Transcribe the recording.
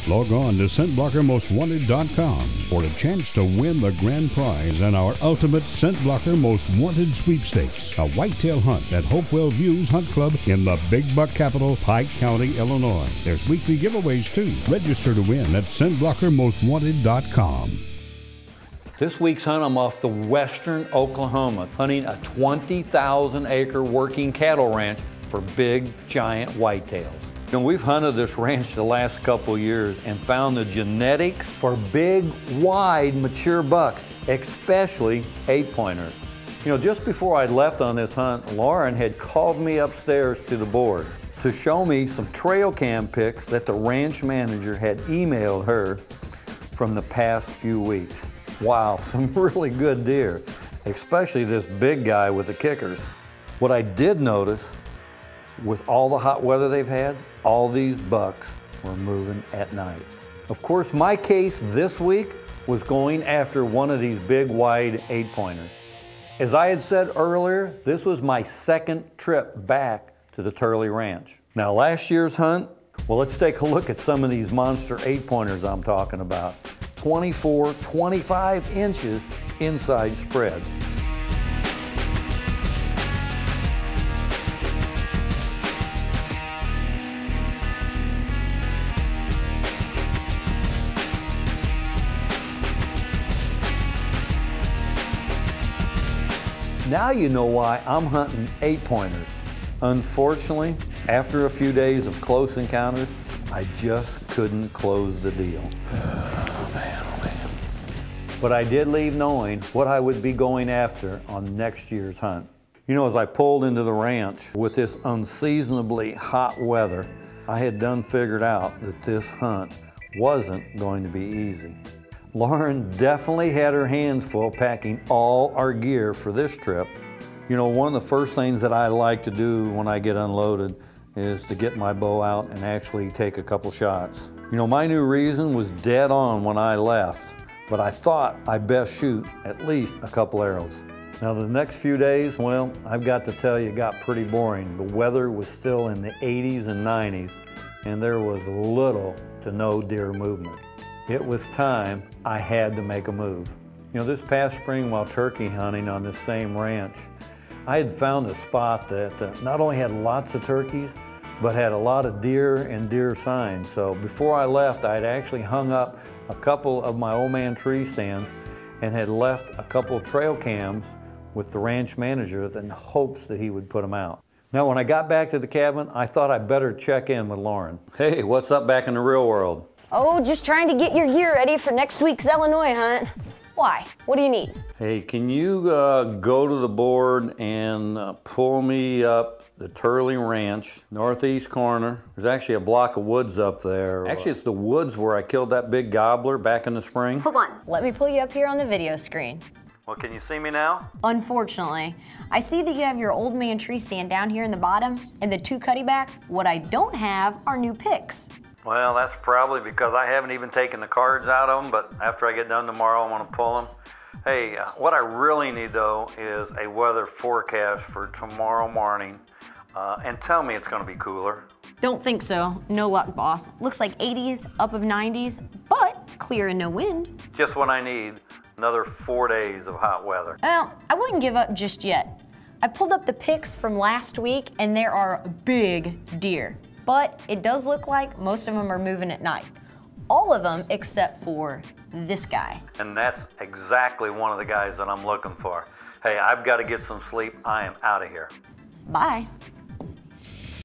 Log on to ScentBlockerMostWanted.com for a chance to win the grand prize in our ultimate Scent Blocker Most Wanted sweepstakes, a whitetail hunt at Hopewell Views Hunt Club in the Big Buck capital, Pike County, Illinois. There's weekly giveaways too. Register to win at ScentBlockerMostWanted.com. This week's hunt, I'm off to western Oklahoma, hunting a 20,000-acre working cattle ranch for big, giant whitetails. You know, we've hunted this ranch the last couple years and found the genetics for big, wide, mature bucks, especially 8-pointers. You know, just before I left on this hunt, Lauren had called me upstairs to the board to show me some trail cam pics that the ranch manager had emailed her from the past few weeks. Wow, some really good deer, especially this big guy with the kickers. What I did notice, with all the hot weather they've had, all these bucks were moving at night. Of course, my case this week was going after one of these big, wide 8-pointers. As I had said earlier, this was my second trip back to the Turley Ranch. Now, last year's hunt, well, let's take a look at some of these monster 8-pointers I'm talking about. 24, 25 inches inside spread. Now you know why I'm hunting 8-pointers. Unfortunately, after a few days of close encounters, I just couldn't close the deal. Oh man, oh man. But I did leave knowing what I would be going after on next year's hunt. You know, as I pulled into the ranch with this unseasonably hot weather, I had done figured out that this hunt wasn't going to be easy. Lauren definitely had her hands full packing all our gear for this trip. You know, one of the first things that I like to do when I get unloaded is to get my bow out and actually take a couple shots. You know, my new reason was dead on when I left, but I thought I'd best shoot at least a couple arrows. Now the next few days, well, I've got to tell you, it got pretty boring. The weather was still in the 80s and 90s, and there was little to no deer movement. It was time I had to make a move. You know, this past spring while turkey hunting on this same ranch, I had found a spot that not only had lots of turkeys, but had a lot of deer and deer signs. So before I left, I had actually hung up a couple of my old man tree stands and had left a couple of trail cams with the ranch manager in hopes that he would put them out. Now, when I got back to the cabin, I thought I'd better check in with Lauren. Hey, what's up back in the real world? Oh, just trying to get your gear ready for next week's Illinois hunt. Why? What do you need? Hey, can you go to the board and pull me up the Turley Ranch, northeast corner? There's actually a block of woods up there. Actually, it's the woods where I killed that big gobbler back in the spring. Hold on, let me pull you up here on the video screen. Well, can you see me now? Unfortunately, I see that you have your old man tree stand down here in the bottom and the 2 cutty backs. What I don't have are new picks. Well, that's probably because I haven't even taken the cards out of them, but after I get done tomorrow, I want to pull them. Hey, what I really need though is a weather forecast for tomorrow morning, and tell me it's going to be cooler. Don't think so. No luck, boss. Looks like 80s, up of 90s, but clear and no wind. Just what I need, another 4 days of hot weather. Well, I wouldn't give up just yet. I pulled up the pics from last week and there are big deer. But it does look like most of them are moving at night. All of them except for this guy. And that's exactly one of the guys that I'm looking for. Hey, I've got to get some sleep. I am out of here. Bye.